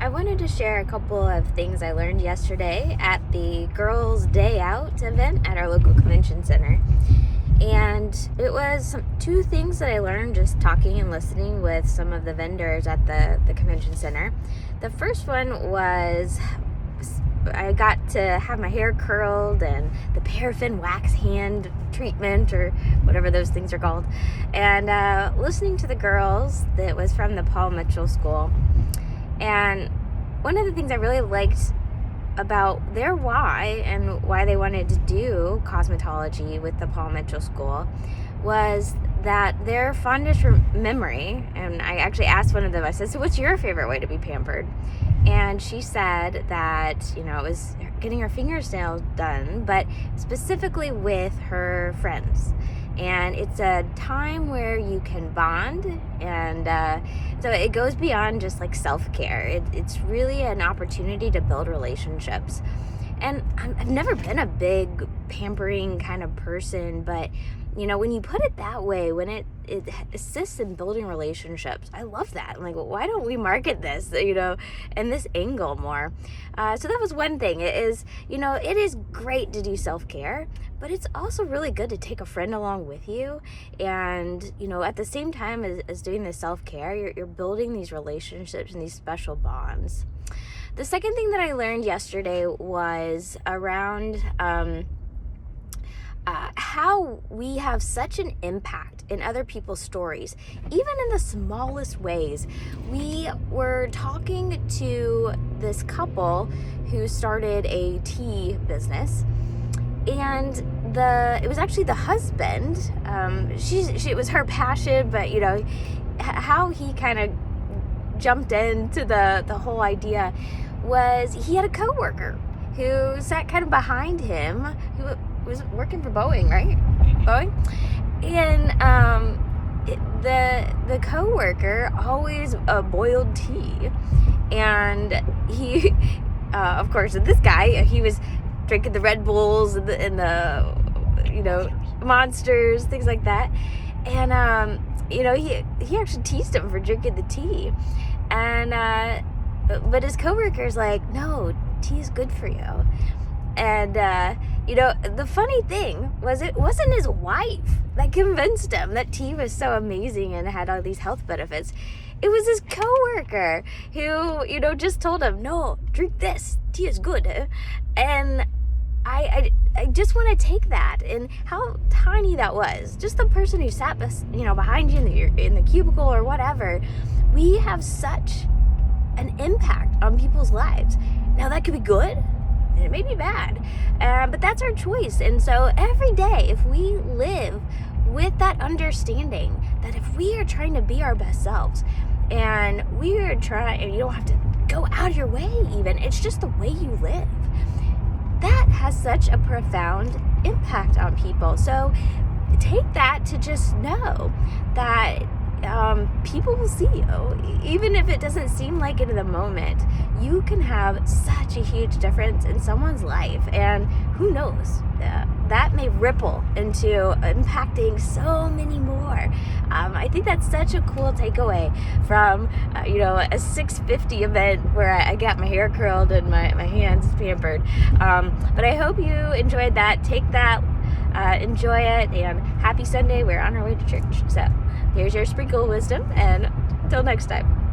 I wanted to share a couple of things I learned yesterday at the Girls Day Out event at our local convention center. And it was two things that I learned just talking and listening with some of the vendors at the convention center. The first one was I got to have my hair curled and the paraffin wax hand treatment or whatever those things are called. And listening to the girls that was from the Paul Mitchell School. And one of the things I really liked about their why and why they wanted to do cosmetology with the Paul Mitchell School was that their fondest memory, and I actually asked one of them, I said, so what's your favorite way to be pampered? And she said that, it was getting her fingernails done, but specifically with her friends. And it's a time where you can bond, and so it goes beyond just like self-care. It's really an opportunity to build relationships. And I've never been a big pampering kind of person, but when you put it that way, when it assists in building relationships, I love that. I'm like, well, why don't we market this, in this angle more? So that was one thing. It is great to do self-care, but it's also really good to take a friend along with you. And, at the same time as doing the self-care, you're building these relationships and these special bonds. The second thing that I learned yesterday was around how we have such an impact in other people's stories, even in the smallest ways. We were talking to this couple who started a tea business, and it was actually the husband. It was her passion, but how he kind of jumped into the whole idea was he had a coworker who sat kind of behind him, who was working for Boeing, right? Boeing? And the coworker always boiled tea. And he, of course, this guy, he was drinking the Red Bulls and the Monsters, things like that. And, he actually teased him for drinking the tea. And, but his coworker's like, no, tea is good for you. And, the funny thing was it wasn't his wife that convinced him that tea was so amazing and had all these health benefits. It was his coworker who, just told him, no, drink this. Tea is good. And I just want to take that and how tiny that was. Just the person who sat, behind you in the cubicle or whatever. We have such an impact on people's lives. Now that could be good, and it may be bad, but that's our choice. And so every day, if we live with that understanding that if we are trying to be our best selves, and we are trying, and you don't have to go out of your way even, it's just the way you live, that has such a profound impact on people. So take that to just know that people will see you, even if it doesn't seem like it in the moment. You can have such a huge difference in someone's life, and who knows, that may ripple into impacting so many more. I think that's such a cool takeaway from a 650 event where I got my hair curled and my hands pampered. But I hope you enjoyed that. Take that, enjoy it, and happy Sunday. We're on our way to church. So here's your sprinkle of wisdom, and until next time.